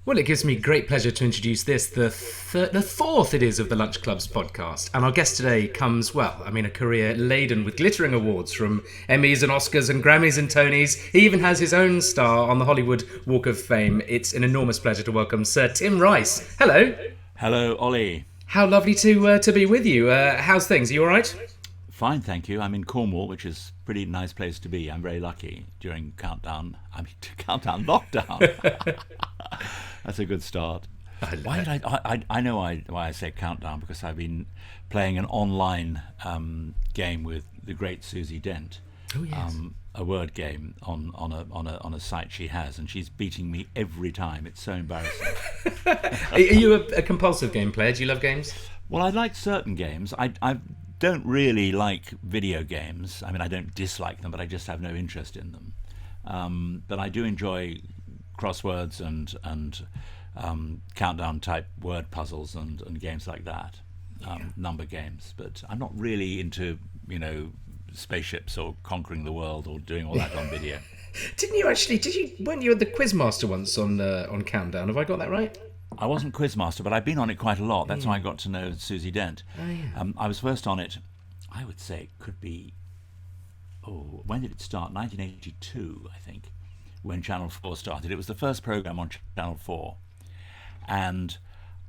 Well, it gives me great pleasure to introduce this, the fourth it is of the Lunch Club's podcast. And our guest today comes, well, I mean, a career laden with glittering awards from Emmys and Oscars and Grammys and Tonys. He even has his own star on the Hollywood Walk of Fame. It's an enormous pleasure to welcome Sir Tim Rice. Hello. Hello, Olly. How lovely to be with you. How's things? Are you all right? Fine, thank you. I'm in Cornwall, which is a pretty nice place to be. I'm very lucky during countdown lockdown. That's a good start. Why did I know why I say countdown, because I've been playing an online game with the great Susie Dent. Oh yes. A word game on a site she has, and she's beating me every time. It's so embarrassing. Are you a compulsive game player? Do you love games? Well, I like certain games. I don't really like video games. I mean, I don't dislike them, but I just have no interest in them. But I do enjoy crosswords and countdown type word puzzles and games like that, number games. But I'm not really into, spaceships or conquering the world or doing all that on video. Weren't you the quizmaster once on Countdown? Have I got that right? I wasn't quizmaster, but I've been on it quite a lot. That's how I got to know Susie Dent. Oh, yeah. I was first on it, I would say it could be, when did it start? 1982, I think, when Channel 4 started. It was the first programme on Channel 4. And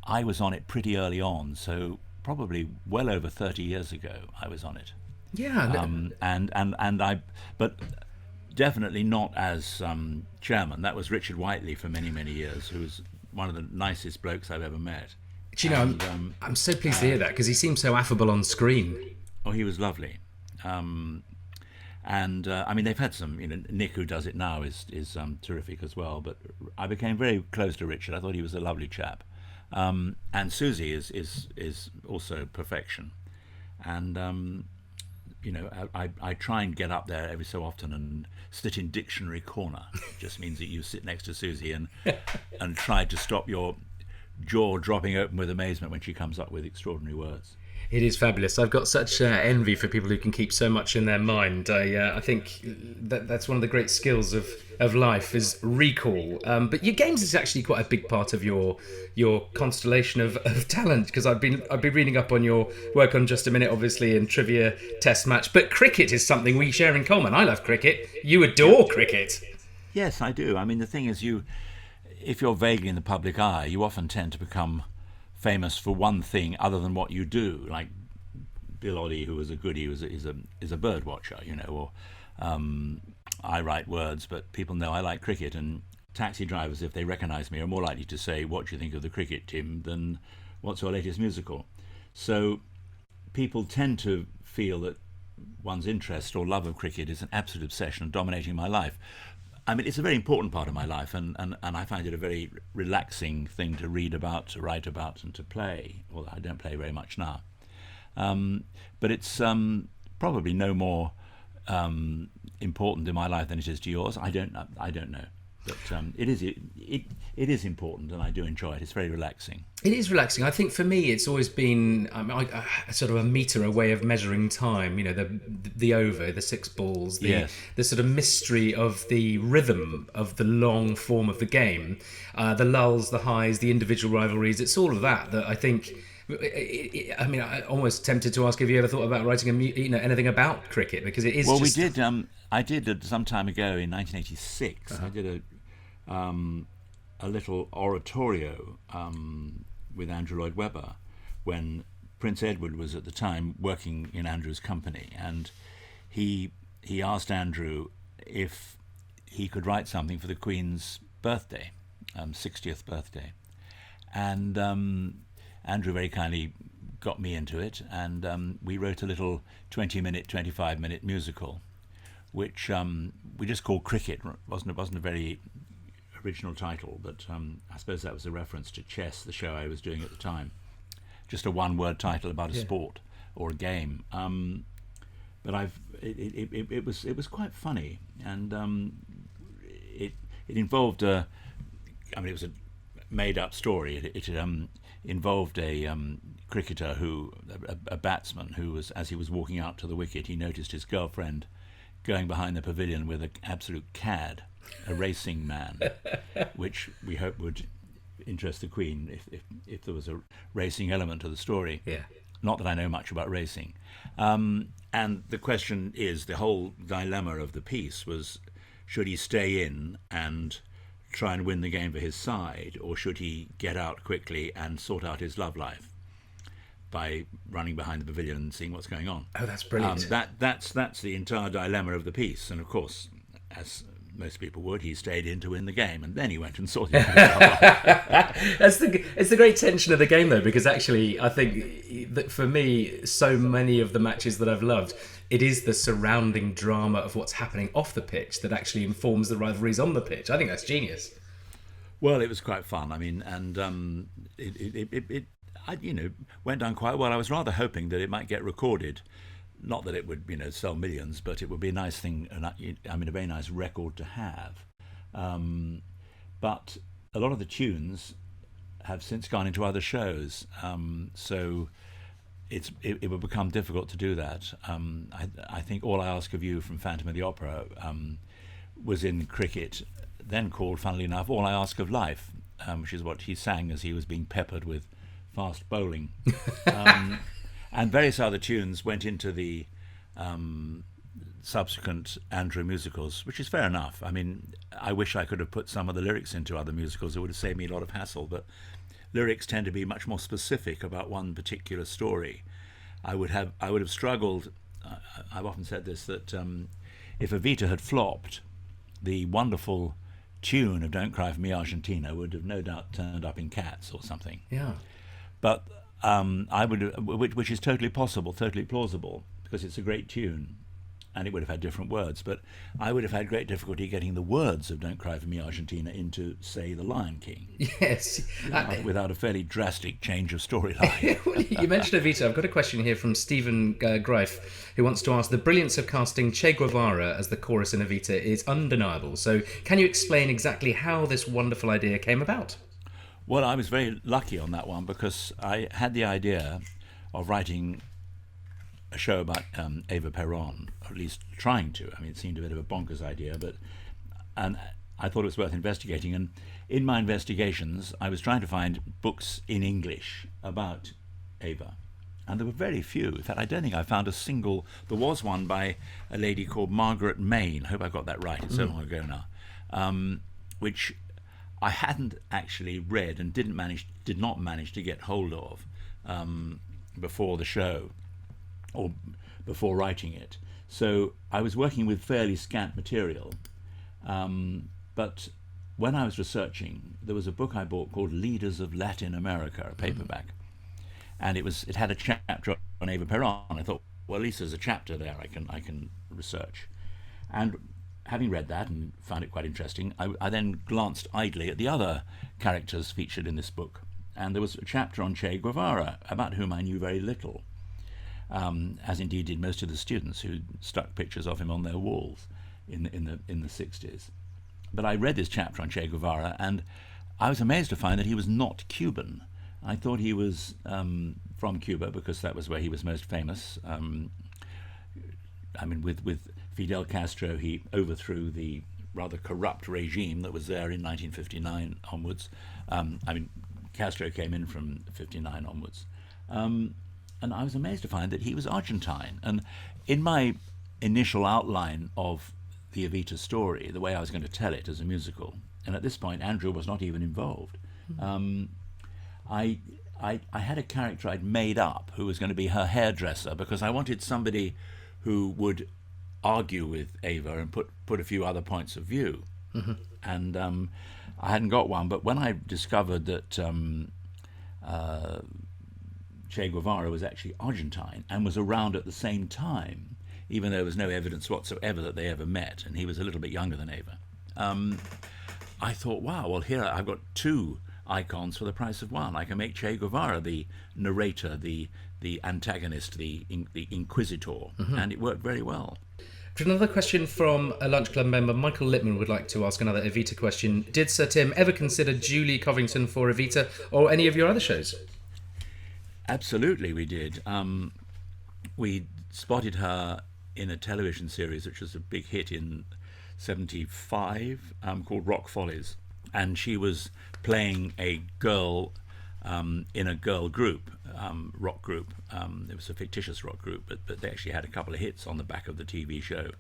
I was on it pretty early on, so probably well over 30 years ago I was on it. Yeah. But definitely not as chairman. That was Richard Whiteley for many, many years, who was one of the nicest blokes I've ever met. Do you know, I'm so pleased to hear that, because he seems so affable on screen. Oh, he was lovely. I mean, they've had some, Nick, who does it now, is terrific as well. But I became very close to Richard. I thought he was a lovely chap. And Susie is also perfection. And, I try and get up there every so often and sit in dictionary corner. It just means that you sit next to Susie and try to stop your jaw dropping open with amazement when she comes up with extraordinary words. It is fabulous. I've got such envy for people who can keep so much in their mind. I think that's one of the great skills of life, is recall. But your games is actually quite a big part of your constellation of talent, because I've been reading up on your work on Just a Minute, obviously, and Trivia Test Match. But cricket is something we share in common. I love cricket. You adore cricket. Yes, I do. I mean, the thing is, if you're vaguely in the public eye, you often tend to become famous for one thing other than what you do. Like Bill Oddie, who was a goodie, is a bird watcher, or I write words, but people know I like cricket. And taxi drivers, if they recognise me, are more likely to say, "What do you think of the cricket, Tim?" than "What's your latest musical?" So people tend to feel that one's interest or love of cricket is an absolute obsession dominating my life. I mean, it's a very important part of my life, and I find it a very relaxing thing to read about, to write about, and to play, although I don't play very much now. But it's probably no more important in my life than it is to yours. I don't know. But it is important, and I do enjoy it. It's very relaxing. It is relaxing. I think for me, it's always been sort of a meter, a way of measuring time. The over, the six balls, the sort of mystery of the rhythm of the long form of the game, the lulls, the highs, the individual rivalries. It's all of that I think. I'm almost tempted to ask if you ever thought about writing anything about cricket, because it is. Well, we did. I did some time ago in 1986. I did a little oratorio with Andrew Lloyd Webber when Prince Edward was at the time working in Andrew's company, and he asked Andrew if he could write something for the Queen's birthday, 60th birthday, and Andrew very kindly got me into it, and we wrote a little 20-minute, 25-minute musical, which we just called Cricket. It wasn't a very original title, but I suppose that was a reference to Chess, the show I was doing at the time. Just a one-word title about a sport or a game. But it was quite funny, and it involved it was a made-up story. It involved a cricketer a batsman who was, as he was walking out to the wicket, he noticed his girlfriend going behind the pavilion with an absolute cad, a racing man, which we hope would interest the Queen if there was a racing element to the story. Yeah. Not that I know much about racing. And the question is, the whole dilemma of the piece was, should he stay in and try and win the game for his side, or should he get out quickly and sort out his love life by running behind the pavilion and seeing what's going on? Oh, that's brilliant. That's the entire dilemma of the piece. And of course, as most people would, he stayed in to win the game, and then he went and sorted out his love life. It's the great tension of the game, though, because actually I think that for me, so many of the matches that I've loved, it is the surrounding drama of what's happening off the pitch that actually informs the rivalries on the pitch. I think that's genius. Well, it was quite fun. I mean, and it went down quite well. I was rather hoping that it might get recorded. Not that it would, sell millions, but it would be a nice thing, a very nice record to have. But a lot of the tunes have since gone into other shows, so it would become difficult to do that. I think All I Ask of You from Phantom of the Opera was in cricket, then called, funnily enough, All I Ask of Life, which is what he sang as he was being peppered with fast bowling. And various other tunes went into the subsequent Andrew musicals, which is fair enough. I mean, I wish I could have put some of the lyrics into other musicals. It would have saved me a lot of hassle, but lyrics tend to be much more specific about one particular story. I would have struggled. I've often said this, that if EVITA had flopped, the wonderful tune of Don't Cry for Me, Argentina would have no doubt turned up in Cats or something. Yeah. But I would, which is totally possible, totally plausible, because it's a great tune, and it would have had different words. But I would have had great difficulty getting the words of Don't Cry for Me, Argentina into, say, The Lion King. Yes. Without a fairly drastic change of storyline. Well, you mentioned EVITA. I've got a question here from Stephen Greif, who wants to ask, the brilliance of casting Che Guevara as the chorus in EVITA is undeniable. So can you explain exactly how this wonderful idea came about? Well, I was very lucky on that one, because I had the idea of writing a show about Eva Peron, or at least trying to. I mean, it seemed a bit of a bonkers idea, and I thought it was worth investigating. And in my investigations, I was trying to find books in English about Eva, and there were very few. In fact, I don't think I found a single. There was one by a lady called Margaret Main. I hope I got that right. It's so long ago now, which I hadn't actually read and did not manage to get hold of before the show, or before writing it. So I was working with fairly scant material. But when I was researching, there was a book I bought called Leaders of Latin America, a paperback, and it had a chapter on Eva Peron. I thought, well, at least there's a chapter there I can research. And having read that and found it quite interesting, I then glanced idly at the other characters featured in this book, and there was a chapter on Che Guevara, about whom I knew very little, as indeed did most of the students who stuck pictures of him on their walls in the 60s. But I read this chapter on Che Guevara, and I was amazed to find that he was not Cuban. I thought he was from Cuba, because that was where he was most famous. With Fidel Castro, he overthrew the rather corrupt regime that was there in 1959 onwards. Castro came in from 59 onwards. And I was amazed to find that he was Argentine. And in my initial outline of the EVITA story, the way I was going to tell it as a musical, and at this point Andrew was not even involved, I had a character I'd made up who was going to be her hairdresser, because I wanted somebody who would argue with Eva and put a few other points of view. And I hadn't got one, but when I discovered that Che Guevara was actually Argentine and was around at the same time, even though there was no evidence whatsoever that they ever met, and he was a little bit younger than Eva, I thought, wow, well, here I've got two icons for the price of one. I can make Che Guevara the narrator, the antagonist, the inquisitor, and it worked very well. Another question from a Lunch Club member, Michael Littman, would like to ask another EVITA question. Did Sir Tim ever consider Julie Covington for EVITA or any of your other shows? Absolutely, we did. We spotted her in a television series which was a big hit in '75 called Rock Follies, and she was playing a girl in a girl group, rock group. It was a fictitious rock group, but they actually had a couple of hits on the back of the TV show.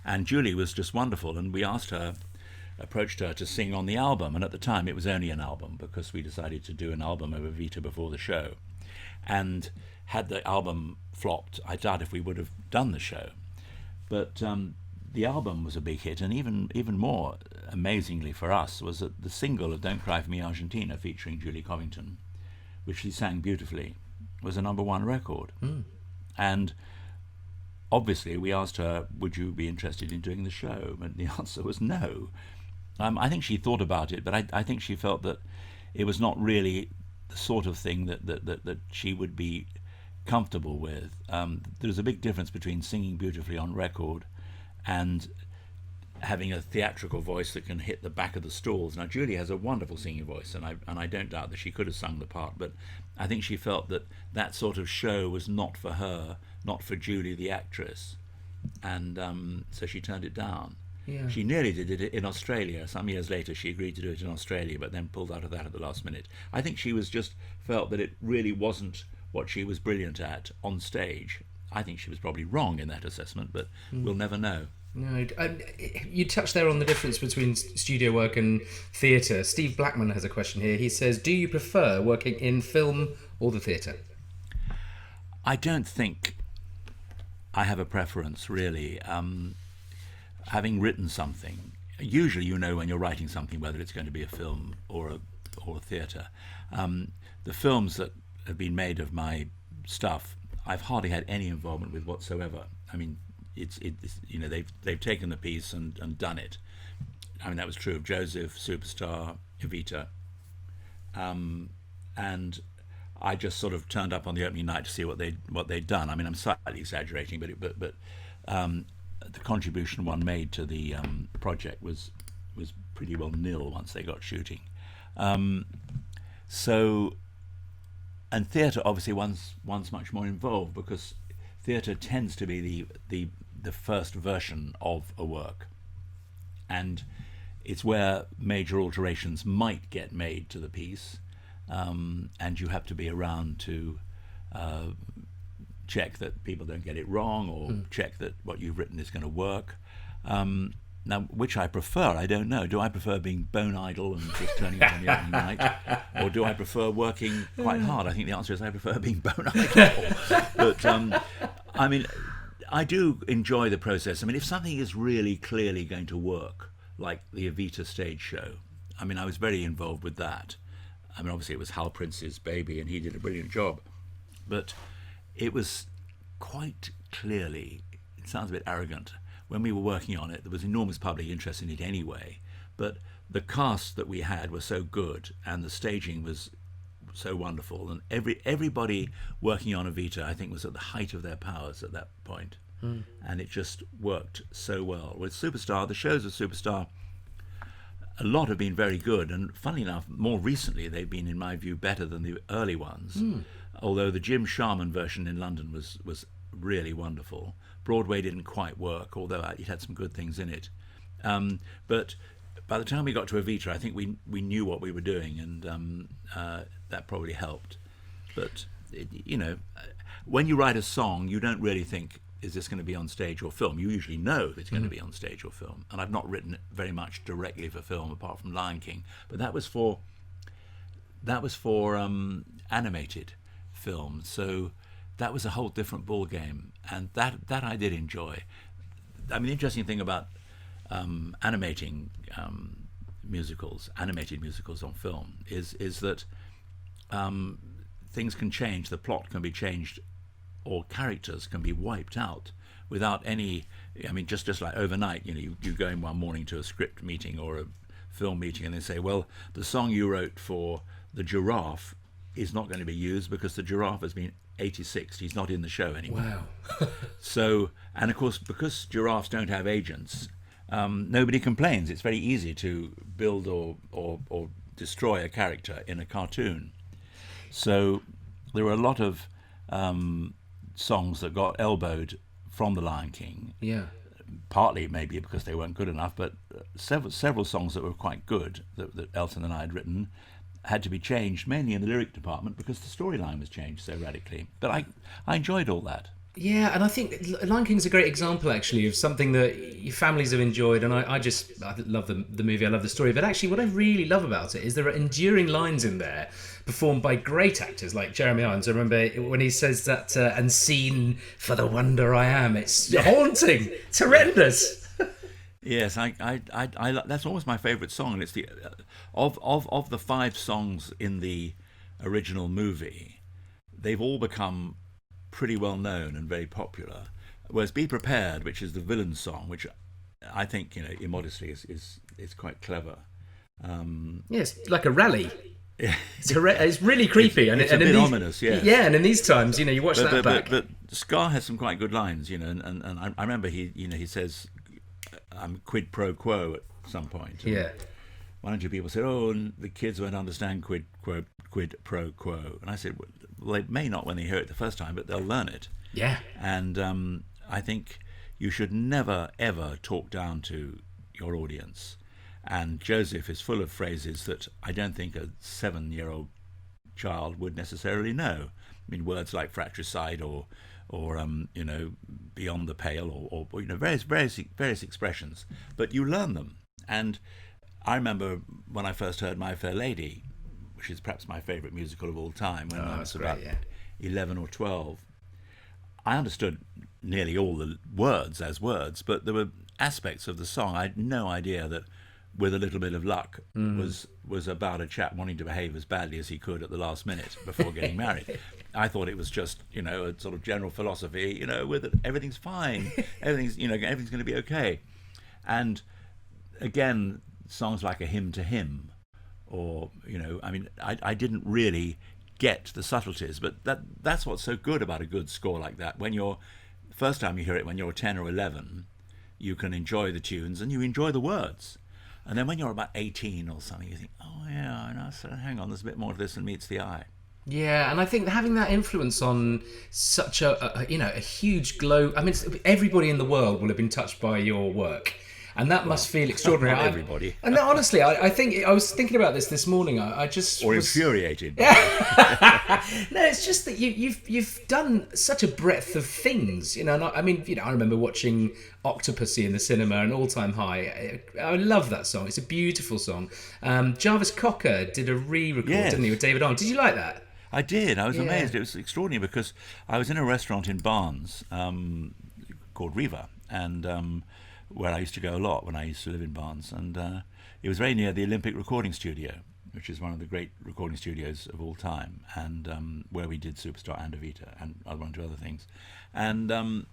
And Julie was just wonderful, and we approached her to sing on the album. And at the time, it was only an album because we decided to do an album of EVITA before the show. And had the album flopped, I doubt if we would have done the show. But the album was a big hit, and even more amazingly for us was that the single of Don't Cry For Me Argentina, featuring Julie Covington, which she sang beautifully, was a #1 record. And obviously we asked her, would you be interested in doing the show? And the answer was no. I think she thought about it, but I think she felt that it was not really the sort of thing that she would be comfortable with. There's a big difference between singing beautifully on record and having a theatrical voice that can hit the back of the stalls. Now, Julie has a wonderful singing voice, and I don't doubt that she could have sung the part, but I think she felt that sort of show was not for her, not for Julie the actress, and so she turned it down. Yeah. She nearly did it in Australia. Some years later, she agreed to do it in Australia, but then pulled out of that at the last minute. I think she was just felt that it really wasn't what she was brilliant at on stage. I think she was probably wrong in that assessment, but we'll never know. No, you touched there on the difference between studio work and theatre. Steve Blackman has a question here. He says, do you prefer working in film or the theatre? I don't think I have a preference, really. Having written something, usually you know when you're writing something whether it's going to be a film or a theatre. The films that have been made of my stuff, I've hardly had any involvement with whatsoever. I mean, it's you know, they've taken the piece and done it. I mean, that was true of Joseph, Superstar, Evita, and I just sort of turned up on the opening night to see what they'd done. I mean, I'm slightly exaggerating, but the contribution one made to the project was pretty well nil once they got shooting. So, and theatre, obviously, one's much more involved because theatre tends to be the first version of a work, and it's where major alterations might get made to the piece, and you have to be around to check that people don't get it wrong, or check that what you've written is going to work. Now, which I prefer, I don't know. Do I prefer being bone idle and just turning up on the opening night, or do I prefer working quite hard? I think the answer is I prefer being bone idle. But I mean, I do enjoy the process. I mean, if something is really clearly going to work, like the EVITA stage show, I mean, I was very involved with that. I mean, obviously it was Hal Prince's baby, and he did a brilliant job. But it was quite clearly, it sounds a bit arrogant, when we were working on it, there was enormous public interest in it anyway, but the cast that we had was so good, and the staging was so wonderful, and everybody working on EVITA, I think, was at the height of their powers at that point. And it just worked so well. With Superstar, the shows of Superstar, a lot have been very good, and funnily enough, more recently they've been, in my view, better than the early ones. Although the Jim Sharman version in London was really wonderful. Broadway didn't quite work, although it had some good things in it. But by the time we got to EVITA, I think we knew what we were doing, and that probably helped. But you know, when you write a song, you don't really think, is this going to be on stage or film? You usually know that it's going to be on stage or film. And I've not written very much directly for film, apart from Lion King. But that was for animated film. So that was a whole different ball game, and that I did enjoy. I mean, the interesting thing about animating animated musicals on film is that things can change. The plot can be changed, or characters can be wiped out without any. I mean, just like overnight, you know, you go in one morning to a script meeting or a film meeting, and they say, well, the song you wrote for the giraffe is not going to be used because the giraffe has been 86. He's not in the show anymore. Wow. So, and of course, because giraffes don't have agents, nobody complains. It's very easy to build or destroy a character in a cartoon. So there were a lot of songs that got elbowed from The Lion King. Yeah. partly maybe because they weren't good enough, but several songs that were quite good that Elton and I had written had to be changed, mainly in the lyric department, because the storyline was changed so radically. But I enjoyed all that. Yeah, and I think Lion King's a great example, actually, of something that your families have enjoyed, and I love the movie, I love the story, but actually what I really love about it is there are enduring lines in there performed by great actors like Jeremy Irons. I remember when he says that, and seen for the wonder I am, it's haunting, it's horrendous. Yes, I that's always my favourite song, and it's the of the 5 songs in the original movie, they've all become pretty well known and very popular. Whereas "Be Prepared," which is the villain song, which I think, immodestly is quite clever. Yes, like a rally. It's really creepy, it's a bit ominous, yeah. Yeah, and in these times, you watch that back. But Scar has some quite good lines, and I remember he says, quid pro quo at some point. Yeah. One or two people said, "Oh, and the kids won't understand quid pro quo," and I said, "Well, they may not when they hear it the first time, but they'll learn it." Yeah. And I think you should never ever talk down to your audience. And Joseph is full of phrases that I don't think a 7-year-old child would necessarily know. I mean, words like fratricide or beyond the pale, or various expressions. But you learn them. And I remember when I first heard My Fair Lady, which is perhaps my favourite musical of all time, when I was about 11 or 12. I understood nearly all the words as words, but there were aspects of the song I had no idea that, with a little bit of luck, was about a chap wanting to behave as badly as he could at the last minute before getting married. I thought it was just, a sort of general philosophy, with it, everything's fine, everything's going to be okay. And again, songs like A Hymn to Him, or I didn't really get the subtleties, but that's what's so good about a good score like that. When you're first time you hear it when you're 10 or 11, you can enjoy the tunes and you enjoy the words. And then when you're about 18 or something, you think, oh yeah, I know, so hang on, there's a bit more of this than meets the eye. Yeah, and I think having that influence on such a huge globe. I mean, everybody in the world will have been touched by your work, and that must feel extraordinary. Not everybody. And honestly, I think I was thinking about this morning. I just was infuriated. No, it's just that you've done such a breadth of things. And I remember watching OCTOPUSSY in the cinema, an all-time high. I love that song. It's a beautiful song. Jarvis Cocker did a re-record, didn't he, with David Arnold? Did you like that? I did. I was amazed. It was extraordinary because I was in a restaurant in Barnes called Riva, and where I used to go a lot when I used to live in Barnes, and it was very near the Olympic Recording Studio, which is one of the great recording studios of all time, and where we did Superstar and EVITA and one or two other things. And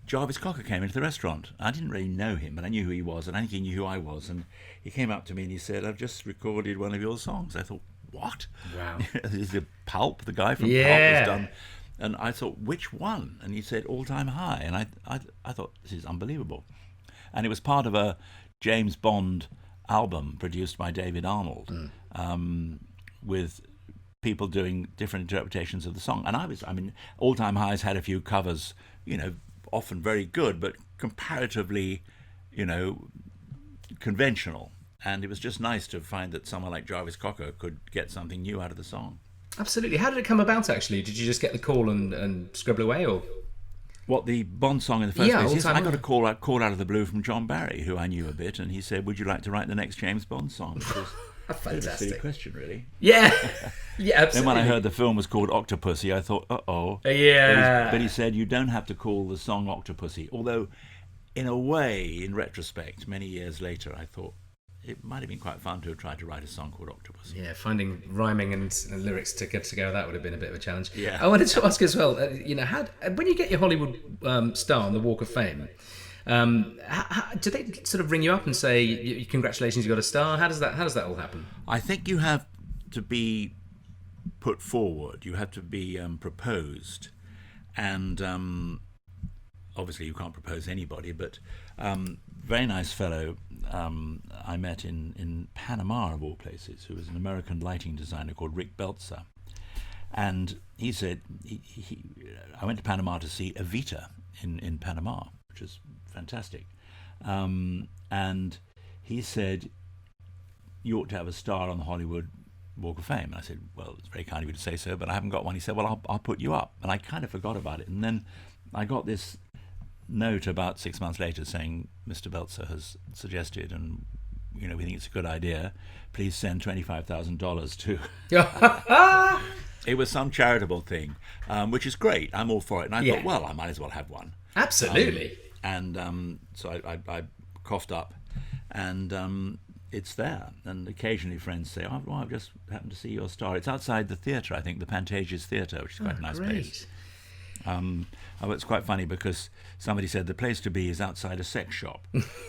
Jarvis Cocker came into the restaurant. I didn't really know him, but I knew who he was, and I think he knew who I was. And he came up to me and he said, "I've just recorded one of your songs." I thought, what? Wow. Is it Pulp, the guy from Pulp has done? And I thought, which one? And he said, All Time High. And I thought, this is unbelievable. And it was part of a James Bond album produced by David Arnold, with people doing different interpretations of the song. And All Time High's had a few covers, often very good, but comparatively, conventional. And it was just nice to find that someone like Jarvis Cocker could get something new out of the song. Absolutely. How did it come about, actually? Did you just get the call and scribble away, or...? What, the Bond song in the first place? Yes, I got a call out of the blue from John Barry, who I knew a bit, and he said, "Would you like to write the next James Bond song?" Which was fantastic. A silly question, really. Yeah, yeah, absolutely. Then when I heard the film was called OCTOPUSSY, I thought, uh-oh. Yeah. But he said, you don't have to call the song OCTOPUSSY. Although, in a way, in retrospect, many years later, I thought, it might have been quite fun to have tried to write a song called OCTOPUSSY. Yeah, finding rhyming and lyrics to get together, that would have been a bit of a challenge. Yeah. I wanted to ask as well, when you get your Hollywood star on the Walk of Fame, do they sort of ring you up and say, congratulations, you got a star? How does that all happen? I think you have to be put forward. You have to be proposed. And obviously you can't propose anybody, but very nice fellow I met in Panama, of all places, who was an American lighting designer called Rick Belzer. And he said, I went to Panama to see EVITA in Panama, which is fantastic. And he said, you ought to have a star on the Hollywood Walk of Fame. And I said, well, it's very kind of you to say so, but I haven't got one. He said, well, I'll put you up. And I kind of forgot about it. And then I got this note about 6 months later saying, Mr. Belzer has suggested, and we think it's a good idea, please send $25,000 to... It was some charitable thing, which is great. I'm all for it. And I thought, well, I might as well have one. Absolutely. So I coughed up, and it's there. And occasionally friends say, oh, well, I've just happened to see your star. It's outside the theatre, I think, the Pantages Theatre, which is quite a nice place. It's quite funny because somebody said the place to be is outside a sex shop.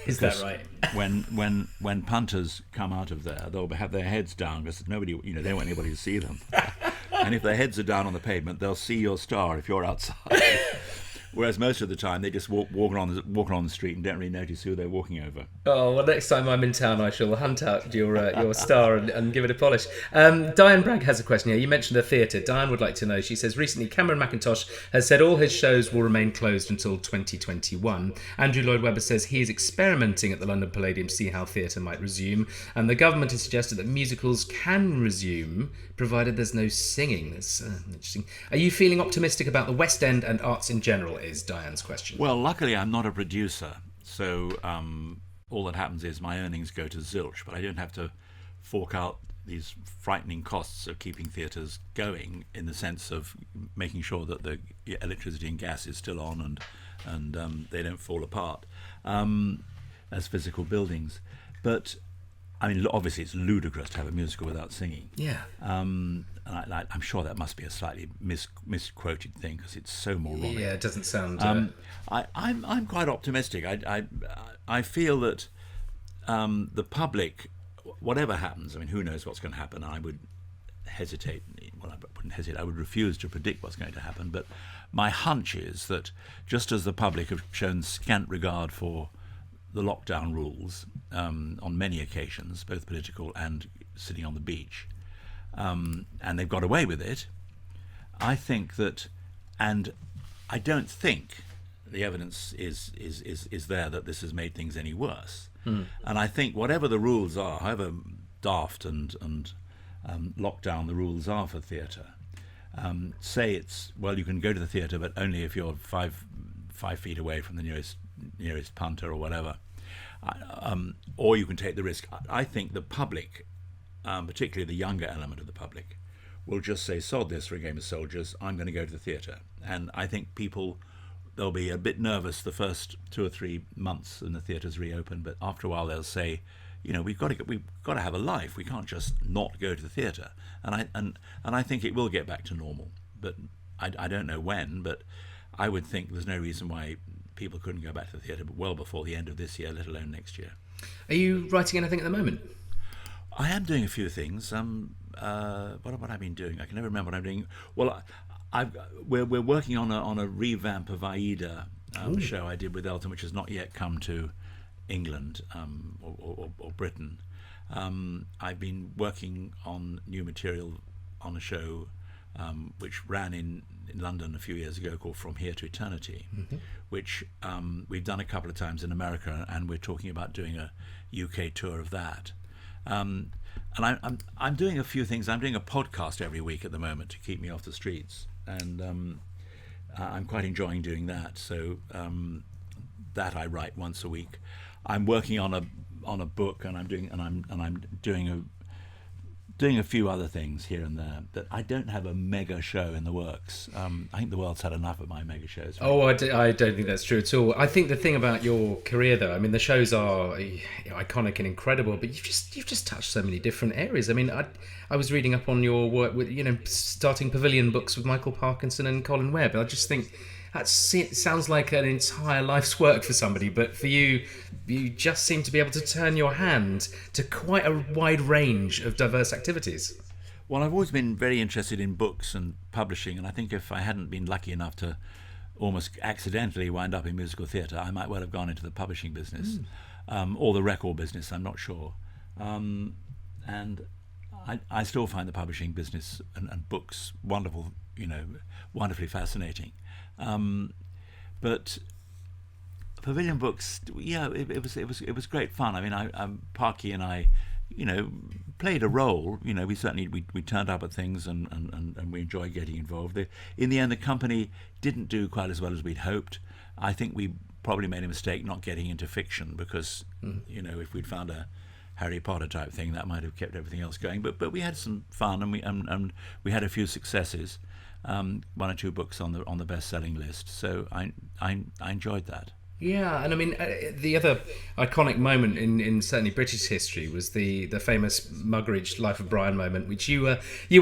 Is that right? when punters come out of there, they'll have their heads down because nobody, they don't want anybody to see them. And if their heads are down on the pavement, they'll see your star if you're outside. Whereas most of the time they just walk on the street and don't really notice who they're walking over. Oh, well, next time I'm in town, I shall hunt out your star and give it a polish. Diane Bragg has a question here. You mentioned the theatre. Diane would like to know, she says, recently Cameron Mackintosh has said all his shows will remain closed until 2021. Andrew Lloyd Webber says he is experimenting at the London Palladium to see how theatre might resume. And the government has suggested that musicals can resume, provided there's no singing. That's interesting. Are you feeling optimistic about the West End and arts in general, is Diane's question. Well, luckily I'm not a producer, so all that happens is my earnings go to zilch, but I don't have to fork out these frightening costs of keeping theatres going, in the sense of making sure that the electricity and gas is still on and they don't fall apart as physical buildings. But I mean, obviously it's ludicrous to have a musical without singing. Yeah. And I'm sure that must be a slightly misquoted thing because it's so moronic. Yeah, it doesn't sound... I'm quite optimistic. I feel that the public, whatever happens, I mean, who knows what's going to happen? I would hesitate. Well, I wouldn't hesitate. I would refuse to predict what's going to happen. But my hunch is that just as the public have shown scant regard for the lockdown rules on many occasions, both political and sitting on the beach, and they've got away with it, I think that, and I don't think the evidence is there that this has made things any worse. And I think whatever the rules are, however daft and locked down the rules are for theatre, say it's, well, you can go to the theatre but only if you're five feet away from the nearest punter or whatever, or you can take the risk. I think the public, particularly the younger element of the public, will just say, sod this for a game of soldiers, I'm going to go to the theatre. And I think they'll be a bit nervous the first 2 or 3 months when the theatres reopen, but after a while they'll say, we've got to have a life. We can't just not go to the theatre. And I think it will get back to normal, but I don't know when. But I would think there's no reason why people couldn't go back to the theatre well before the end of this year, let alone next year. Are you writing anything at the moment? I am doing a few things. What have I been doing? I can never remember what I'm doing. Well, we're working on a revamp of Aida, show I did with Elton, which has not yet come to England or Britain. I've been working on new material on a show which ran in London a few years ago called From Here to Eternity, which we've done a couple of times in America, and we're talking about doing a UK tour of that. And I'm doing a few things. I'm doing a podcast every week at the moment to keep me off the streets, and I'm quite enjoying doing that. So that I write once a week. I'm working on a book, and I'm doing a few other things here and there. But I don't have a mega show in the works. I think the world's had enough of my mega shows. Right? Oh, I don't think that's true at all. I think the thing about your career, though, I mean, the shows are iconic and incredible, but you've just touched so many different areas. I mean, I was reading up on your work with starting Pavilion books with Michael Parkinson and Colin Webb. I just think it sounds like an entire life's work for somebody, but for you just seem to be able to turn your hand to quite a wide range of diverse activities. Well, I've always been very interested in books and publishing, and I think if I hadn't been lucky enough to almost accidentally wind up in musical theatre, I might well have gone into the publishing business, or the record business, I'm not sure. And I still find the publishing business and books wonderful, wonderfully fascinating. But Pavilion Books, yeah, it was great fun. I mean, Parky and I, played a role. We certainly we turned up at things and we enjoyed getting involved. In the end, the company didn't do quite as well as we'd hoped. I think we probably made a mistake not getting into fiction because, if we'd found a Harry Potter type thing, that might have kept everything else going. But we had some fun, and we had a few successes. One or two books on the best-selling list. So I enjoyed that. Yeah, and I mean, the other iconic moment in certainly British history was the famous Muggeridge Life of Brian moment, which you were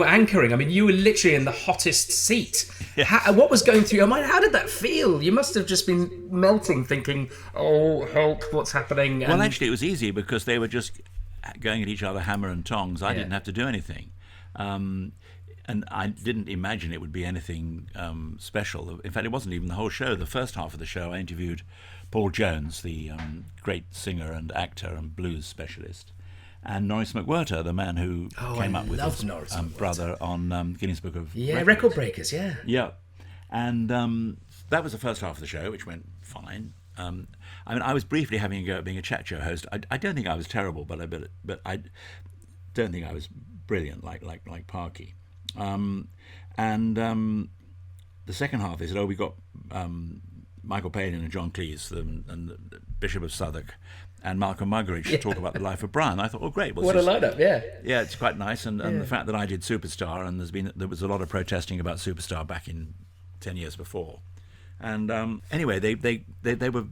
anchoring. I mean, you were literally in the hottest seat. Yes. What was going through your mind? How did that feel? You must have just been melting, thinking, "Oh, help! What's happening?" Well, actually, it was easy because they were just going at each other hammer and tongs. I didn't have to do anything. And I didn't imagine it would be anything special. In fact, it wasn't even the whole show. The first half of the show, I interviewed Paul Jones, the great singer and actor and blues specialist, and Norris McWhirter, the man who came up with his brother on Guinness Book of Records. Record Breakers, yeah. Yeah. And that was the first half of the show, which went fine. I mean, I was briefly having a go at being a chat show host. I don't think I was terrible, but I don't think I was brilliant like Parky. The second half, they said, we got Michael Palin and John Cleese and the Bishop of Southwark and Malcolm Muggeridge to talk about the life of Brian. I thought, oh, great. Well, what a lineup, yeah. Yeah, it's quite nice. And the fact that I did Superstar, and there was a lot of protesting about Superstar back in 10 years before. And anyway, they were...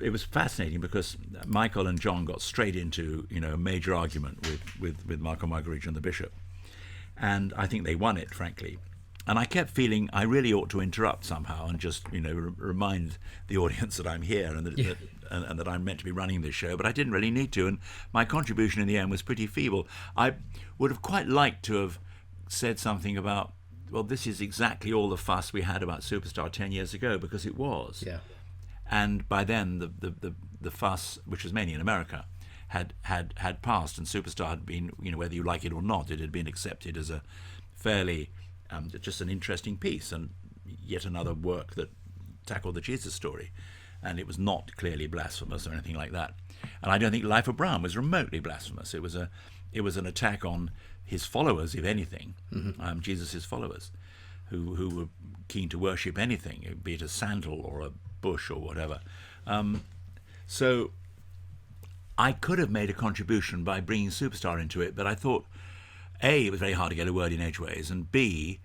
It was fascinating because Michael and John got straight into, a major argument with Malcolm Muggeridge and the Bishop. And I think they won it, frankly. And I kept feeling I really ought to interrupt somehow and just, remind the audience that I'm here and that I'm meant to be running this show. But I didn't really need to. And my contribution in the end was pretty feeble. I would have quite liked to have said something about, well, this is exactly all the fuss we had about Superstar 10 years ago, because it was. Yeah. And by then, the fuss, which was mainly in America, had passed, and Superstar had been, whether you like it or not, it had been accepted as a fairly, just an interesting piece, and yet another work that tackled the Jesus story. And it was not clearly blasphemous or anything like that. And I don't think Life of Brian was remotely blasphemous. It was an attack on his followers, if anything, Jesus' followers, who were keen to worship anything, be it a sandal or a bush or whatever. So I could have made a contribution by bringing Superstar into it, but I thought, A, it was very hard to get a word in edgeways, and B,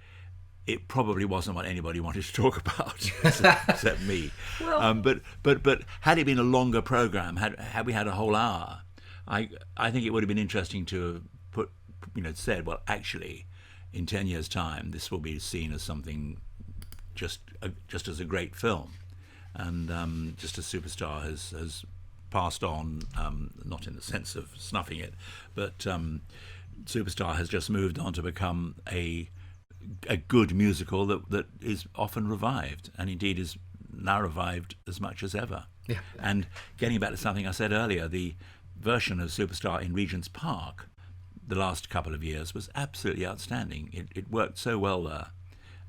it probably wasn't what anybody wanted to talk about, except me. Well, but had it been a longer program, had we had a whole hour, I think it would have been interesting to have said, well, actually, in 10 years' time, this will be seen as something just as a great film, and just as Superstar has passed on, not in the sense of snuffing it, but Superstar has just moved on to become a good musical that is often revived, and indeed is now revived as much as ever. Yeah. And getting back to something I said earlier, the version of Superstar in Regent's Park the last couple of years was absolutely outstanding. It worked so well there,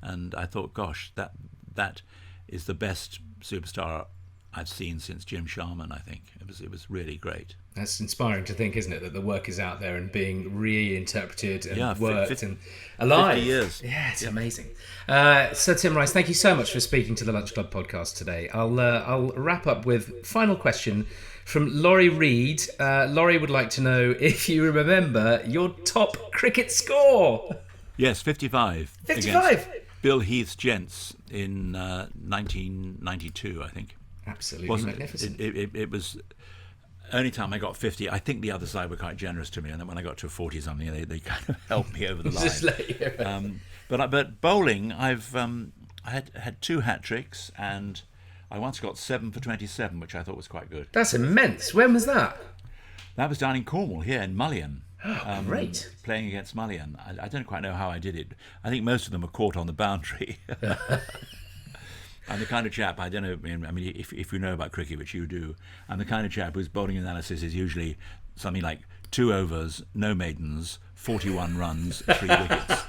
and I thought, gosh, that is the best Superstar I've seen since Jim Sharman. I think it was really great. That's inspiring to think, isn't it, that the work is out there and being reinterpreted and worked and alive. 50 years. Yeah, it's amazing. Sir Tim Rice, thank you so much for speaking to the Lunch Club podcast today. I'll wrap up with final question from Laurie Reed. Laurie would like to know if you remember your top cricket score. Yes, 55. 55? Bill Heath's Gents in 1992, I think. Absolutely magnificent. It was only time I got 50. I think the other side were quite generous to me, and then when I got to 40 something, they kind of helped me over the line. But bowling, I had 2 hat tricks, and I once got 7 for 27, which I thought was quite good. That's immense. When was that? That was down in Cornwall, here in Mullion. Oh, great. Playing against Mullion. I don't quite know how I did it. I think most of them were caught on the boundary. I'm the kind of chap, I don't know, I mean, if you know about cricket, which you do, I'm the kind of chap whose bowling analysis is usually something like 2 overs, no maidens, 41 runs, 3 wickets.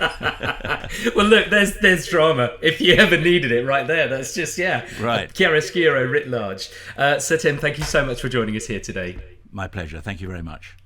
Well, look, there's drama. If you ever needed it, right there. That's just, Right. chiaroscuro writ large. Sir Tim, thank you so much for joining us here today. My pleasure. Thank you very much.